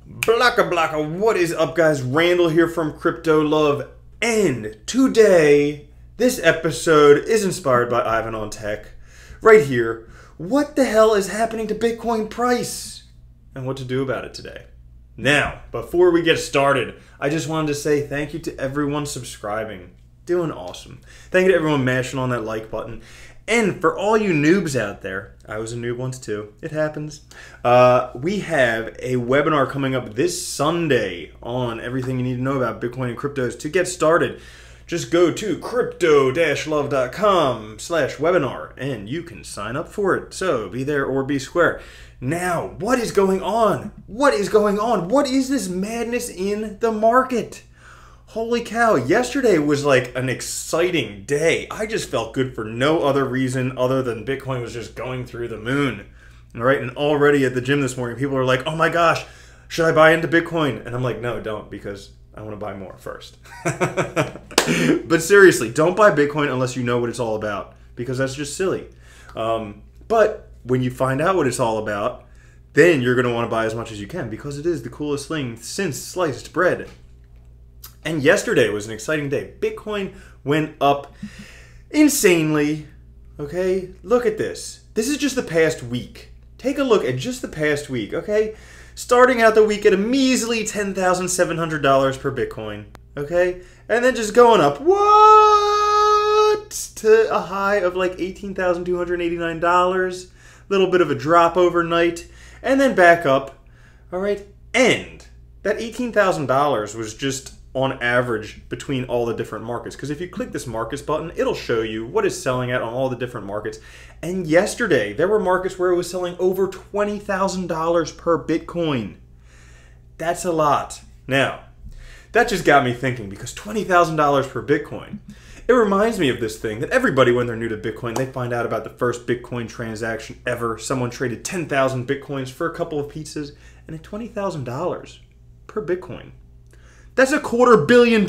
Blocka, what is up, guys? Randall here from Crypto Love, and today, this episode is inspired by Ivan on Tech. Right here, what the hell is happening to Bitcoin price? And what to do about it today. Now, before we get started, I just wanted to say thank you to everyone subscribing. Doing awesome. Thank you to everyone mashing on that like button. And for all you noobs out there, I was a noob once too, it happens. We have a webinar coming up this Sunday on everything you need to know about Bitcoin and cryptos. To get started, just go to crypto-love.com/webinar and you can sign up for it. So be there or be square. Now, what is going on? What is going on? What is this madness in the market? Holy cow, yesterday was like an exciting day. I just felt good for no other reason other than Bitcoin was just going through the moon. All right, and already at the gym this morning, people are like, oh my gosh, should I buy into Bitcoin? And I'm like, no, don't, because I want to buy more first. But seriously, don't buy Bitcoin unless you know what it's all about, because that's just silly. But when you find out what it's all about, then you're going to want to buy as much as you can, because it is the coolest thing since sliced bread. And yesterday was an exciting day. Bitcoin went up insanely. Okay, look at this. This is just the past week. Take a look at just the past week, okay? Starting out the week at a measly $10,700 per Bitcoin, okay? And then just going up, what? To a high of like $18,289. Little bit of a drop overnight. And then back up, all right? And that $18,000 was just on average between all the different markets. Because if you click this markets button, it'll show you what is selling at on all the different markets. And yesterday, there were markets where it was selling over $20,000 per Bitcoin. That's a lot. Now, that just got me thinking, because $20,000 per Bitcoin, it reminds me of this thing that everybody, when they're new to Bitcoin, they find out about the first Bitcoin transaction ever. Someone traded 10,000 Bitcoins for a couple of pizzas, and at $20,000 per Bitcoin. That's $250 million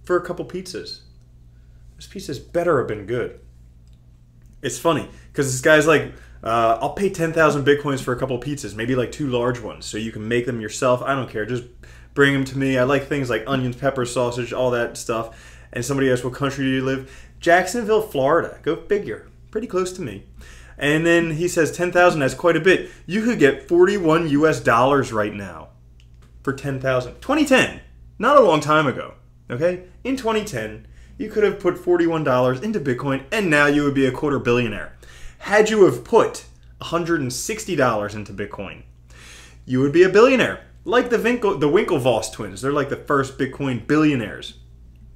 for a couple pizzas. Those pizzas better have been good. It's funny, because this guy's like, I'll pay 10,000 Bitcoins for a couple pizzas, maybe like 2 large ones, so you can make them yourself. I don't care, just bring them to me. I like things like onions, pepper, sausage, all that stuff. And somebody asked, what country do you live? Jacksonville, Florida. Go figure. Pretty close to me. And then he says 10,000, that's quite a bit. You could get $41 US right now. For 10,000. 2010, not a long time ago, okay? In 2010, you could have put $41 into Bitcoin and now you would be a quarter billionaire. Had you have put $160 into Bitcoin, you would be a billionaire. Like the Winklevoss twins. They're like the first Bitcoin billionaires,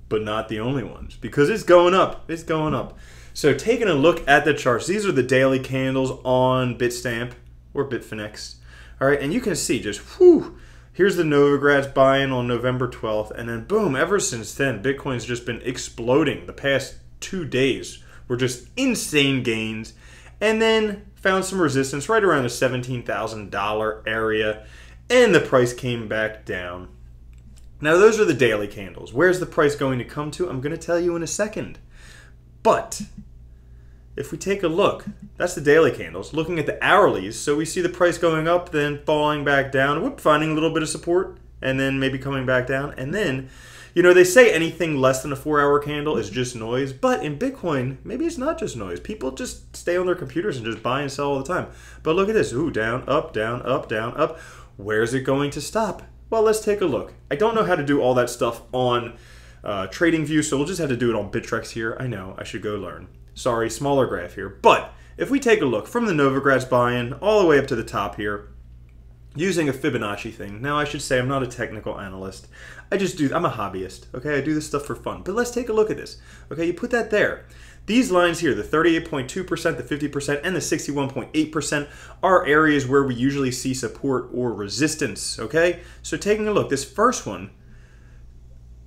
but not the only ones, because it's going up. It's going up. So taking a look at the charts, these are the daily candles on Bitstamp or Bitfinex. All right, and you can see just, whew, here's the Novogratz buy-in on November 12th, and then boom, ever since then, Bitcoin's just been exploding. The past 2 days were just insane gains, and then found some resistance right around the $17,000 area, and the price came back down. Now, those are the daily candles. Where's the price going to come to? I'm going to tell you in a second. But if we take a look, that's the daily candles. Looking at the hourlies, so we see the price going up, then falling back down, whoop, finding a little bit of support, and then maybe coming back down. And then, you know, they say anything less than a 4-hour candle is just noise, but in Bitcoin, maybe it's not just noise. People just stay on their computers and just buy and sell all the time. But look at this, ooh, down, up, down, up, down, up. Where's it going to stop? Well, let's take a look. I don't know how to do all that stuff on TradingView, so we'll just have to do it on Bittrex here. I know, I should go learn. Sorry, smaller graph here. But if we take a look from the Novogratz buy-in all the way up to the top here, using a Fibonacci thing. Now, I should say I'm not a technical analyst. I'm a hobbyist, okay? I do this stuff for fun. But let's take a look at this. Okay, you put that there. These lines here, the 38.2%, the 50%, and the 61.8% are areas where we usually see support or resistance, okay? So taking a look, this first one,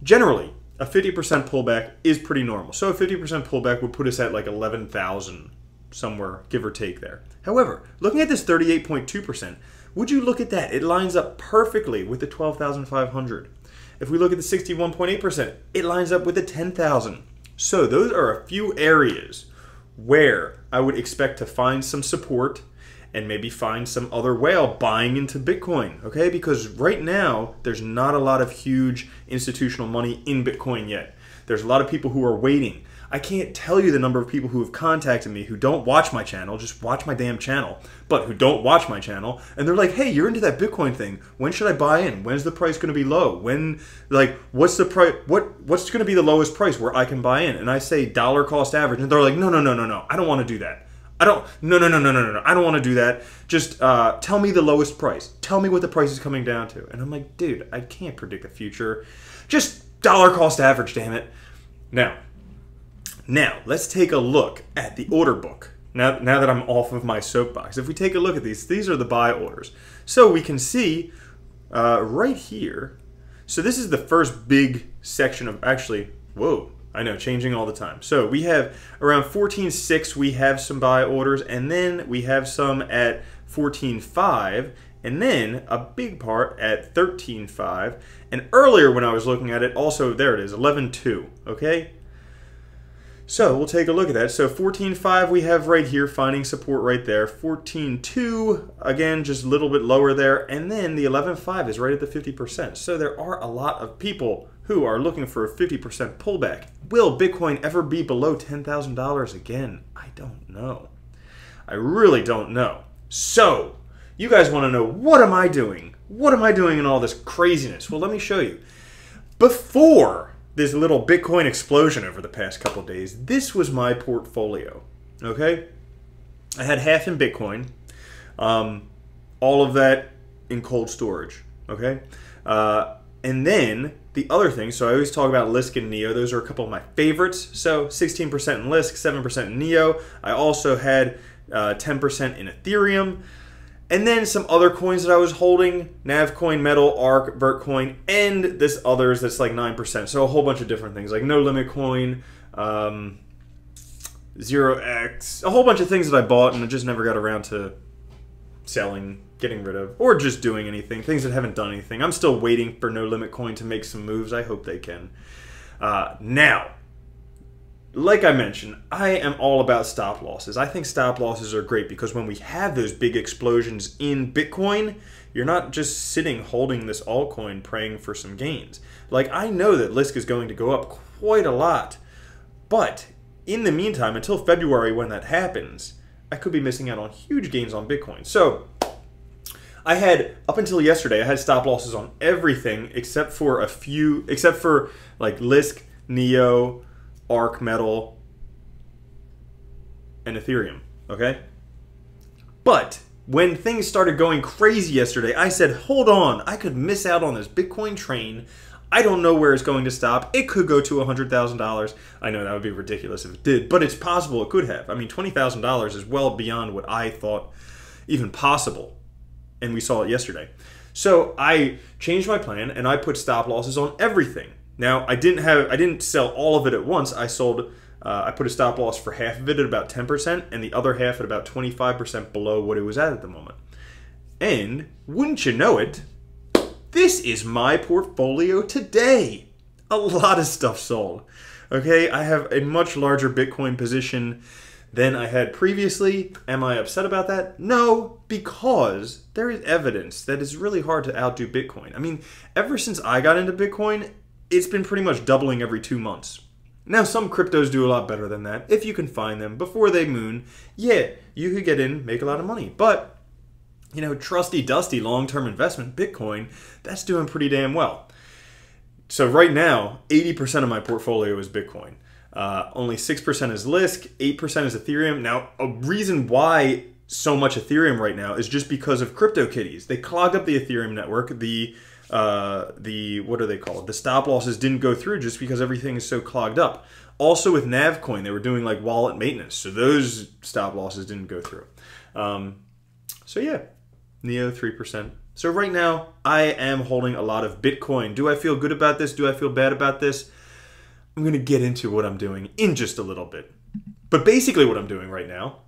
generally, a 50% pullback is pretty normal. So a 50% pullback would put us at like 11,000 somewhere, give or take there. However, looking at this 38.2%, would you look at that? It lines up perfectly with the 12,500. If we look at the 61.8%, it lines up with the 10,000. So those are a few areas where I would expect to find some support and maybe find some other whale buying into Bitcoin, okay? Because right now, there's not a lot of huge institutional money in Bitcoin yet. There's a lot of people who are waiting. I can't tell you the number of people who have contacted me who don't watch my channel, just watch my damn channel, but who don't watch my channel, and they're like, hey, you're into that Bitcoin thing. When should I buy in? When's the price going to be low? When, like, what's the price? What's going to be the lowest price where I can buy in? And I say dollar cost average, and they're like, no, I don't want to do that. I don't want to do that. Just tell me the lowest price. Tell me what the price is coming down to. And I'm like, dude, I can't predict the future. Just dollar cost average, damn it. Now, let's take a look at the order book. Now that I'm off of my soapbox, if we take a look at these are the buy orders. So we can see right here. So this is the first big section of, actually, whoa, I know, changing all the time. So we have around 14.6, we have some buy orders, and then we have some at 14.5, and then a big part at 13.5. And earlier when I was looking at it, also, there it is, 11.2, okay? So we'll take a look at that. So 14.5 we have right here, finding support right there. 14.2, again, just a little bit lower there. And then the 11.5 is right at the 50%. So there are a lot of people who are looking for a 50% pullback. Will Bitcoin ever be below $10,000 again? I don't know. I really don't know. So you guys want to know, what am I doing? What am I doing in all this craziness? Well, let me show you. Before this little Bitcoin explosion over the past couple days, this was my portfolio, okay? I had half in Bitcoin, all of that in cold storage, okay? And then the other thing, so I always talk about Lisk and Neo. Those are a couple of my favorites. So 16% in Lisk, 7% in Neo. I also had 10% in Ethereum. And then some other coins that I was holding, Navcoin, Metal, Arc, Vertcoin, and this others that's like 9%. So a whole bunch of different things like No Limit Coin, 0x, a whole bunch of things that I bought and I just never got around to selling, getting rid of, or just doing anything. Things that haven't done anything. I'm still waiting for No Limit Coin to make some moves. I hope they can. Now, like I mentioned, I am all about stop losses. I think stop losses are great because when we have those big explosions in Bitcoin, you're not just sitting holding this altcoin praying for some gains. Like, I know that Lisk is going to go up quite a lot, but in the meantime, until February when that happens, I could be missing out on huge gains on Bitcoin. So I had, up until yesterday, I had stop losses on everything except for a few, except for like Lisk, Neo, Arc, Metal, and Ethereum, okay? But when things started going crazy yesterday, I said, hold on, I could miss out on this Bitcoin train. I don't know where it's going to stop. It could go to $100,000. I know that would be ridiculous if it did, but it's possible it could have. I mean, $20,000 is well beyond what I thought even possible, and we saw it yesterday. So I changed my plan, and I put stop losses on everything. Now, I didn't sell all of it at once. I put a stop loss for half of it at about 10% and the other half at about 25% below what it was at the moment. And wouldn't you know it, this is my portfolio today. A lot of stuff sold. Okay, I have a much larger Bitcoin position than I had previously. Am I upset about that? No, because there is evidence that it's really hard to outdo Bitcoin. I mean, ever since I got into Bitcoin, it's been pretty much doubling every 2 months. Now, some cryptos do a lot better than that. If you can find them before they moon, yeah, you could get in, make a lot of money. But, you know, trusty, dusty, long-term investment, Bitcoin, that's doing pretty damn well. So right now, 80% of my portfolio is Bitcoin. Only 6% is Lisk, 8% is Ethereum. Now, a reason why so much Ethereum right now is just because of CryptoKitties. They clogged up the Ethereum network. What are they called? The stop losses didn't go through just because everything is so clogged up. Also with Navcoin, they were doing like wallet maintenance, so those stop losses didn't go through. So yeah, Neo 3%. So right now, I am holding a lot of Bitcoin. Do I feel good about this? Do I feel bad about this? I'm going to get into what I'm doing in just a little bit. But basically what I'm doing right now,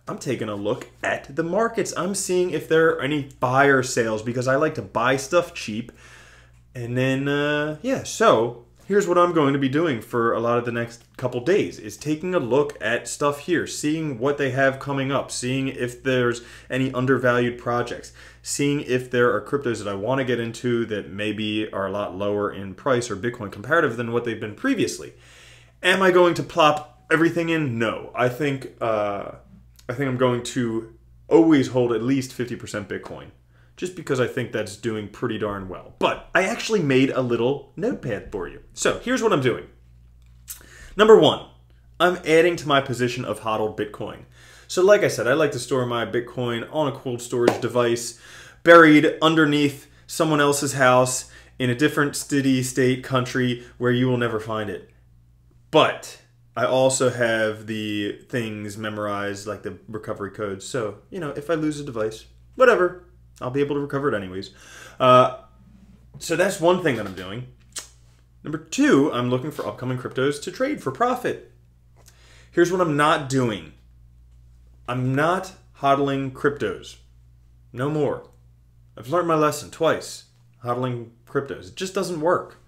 I'm taking a look at the markets. I'm seeing if there are any fire sales because I like to buy stuff cheap. And then, yeah, so here's what I'm going to be doing for a lot of the next couple days, is taking a look at stuff here, seeing what they have coming up, seeing if there's any undervalued projects, seeing if there are cryptos that I want to get into that maybe are a lot lower in price or Bitcoin comparative than what they've been previously. Am I going to plop everything in? No. I think I'm going to always hold at least 50% Bitcoin, just because I think that's doing pretty darn well. But I actually made a little notepad for you. So here's what I'm doing. Number one, I'm adding to my position of HODL Bitcoin. So like I said, I like to store my Bitcoin on a cold storage device, buried underneath someone else's house in a different city, state, country where you will never find it. But I also have the things memorized, like the recovery codes. So, you know, if I lose a device, whatever, I'll be able to recover it anyways. So that's one thing that I'm doing. Number two, I'm looking for upcoming cryptos to trade for profit. Here's what I'm not doing. I'm not hodling cryptos. No more. I've learned my lesson twice. Hodling cryptos. It just doesn't work.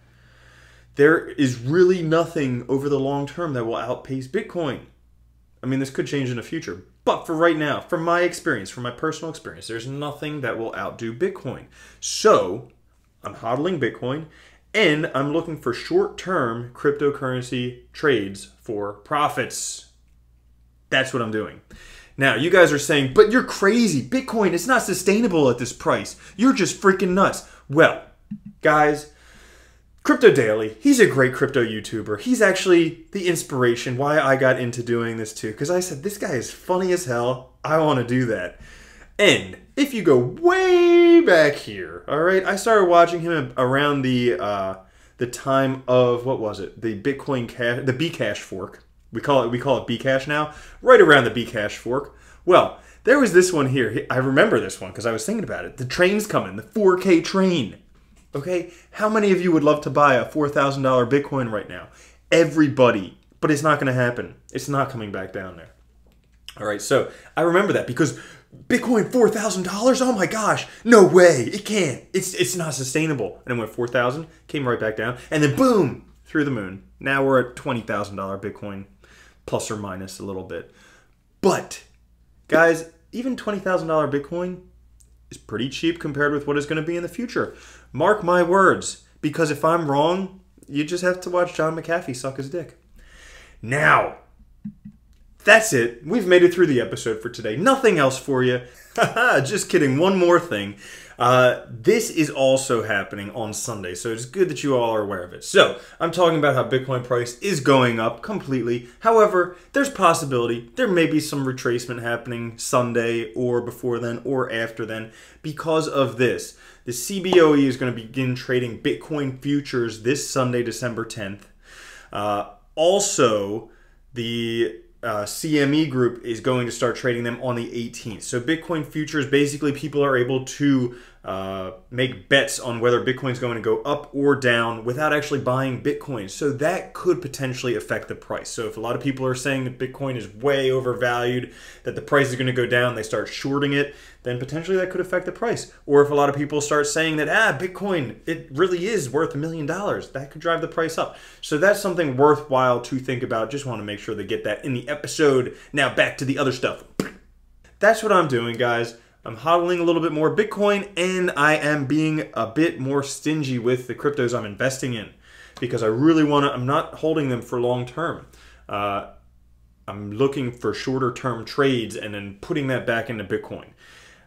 There is really nothing over the long term that will outpace Bitcoin. I mean, this could change in the future. But for right now, from my experience, from my personal experience, there's nothing that will outdo Bitcoin. So I'm hodling Bitcoin, and I'm looking for short-term cryptocurrency trades for profits. That's what I'm doing. Now, you guys are saying, but you're crazy. Bitcoin is not sustainable at this price. You're just freaking nuts. Well, guys, Crypto Daily, he's a great crypto YouTuber. He's actually the inspiration why I got into doing this too. Because I said, this guy is funny as hell. I want to do that. And if you go way back here, all right, I started watching him around the time of, what was it? The Bitcoin Cash, the Bcash fork. We call it Bcash now. Right around the Bcash fork. Well, there was this one here. I remember this one because I was thinking about it. The train's coming, the 4K train. Okay, how many of you would love to buy a $4,000 Bitcoin right now? Everybody, but it's not going to happen. It's not coming back down there. All right, so I remember that because Bitcoin $4,000. Oh my gosh, no way, it can't. It's not sustainable. And it went 4,000, came right back down, and then boom, through the moon. Now we're at $20,000 Bitcoin, plus or minus a little bit. But guys, even $20,000 Bitcoin is pretty cheap compared with what is going to be in the future. Mark my words, because if I'm wrong, you just have to watch John McAfee suck his dick. Now, that's it. We've made it through the episode for today. Nothing else for you. Just kidding. One more thing. This is also happening on Sunday, so it's good that you all are aware of it. So, I'm talking about how Bitcoin price is going up completely. However, there's possibility. There may be some retracement happening Sunday or before then or after then because of this. The CBOE is going to begin trading Bitcoin futures this Sunday, December 10th. Also, the CME group is going to start trading them on the 18th. So Bitcoin futures, basically people are able to make bets on whether Bitcoin is going to go up or down without actually buying Bitcoin. So that could potentially affect the price. So if a lot of people are saying that Bitcoin is way overvalued, that the price is going to go down, they start shorting it, then potentially that could affect the price. Or if a lot of people start saying that, Bitcoin, it really is worth $1 million, that could drive the price up. So that's something worthwhile to think about. Just want to make sure they get that in the episode. Now back to the other stuff. That's what I'm doing, guys. I'm hodling a little bit more Bitcoin, and I am being a bit more stingy with the cryptos I'm investing in because I really want to, I'm not holding them for long term. I'm looking for shorter term trades and then putting that back into Bitcoin.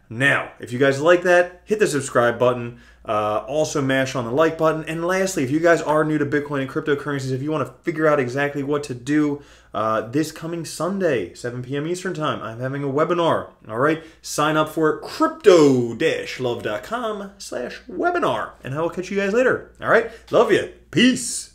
Now, if you guys like that, hit the subscribe button. Also mash on the like button. And lastly, if you guys are new to Bitcoin and cryptocurrencies, if you want to figure out exactly what to do this coming Sunday, 7 p.m. Eastern Time, I'm having a webinar. All right, sign up for it, crypto-love.com/webinar. And I will catch you guys later. All right, love you. Peace.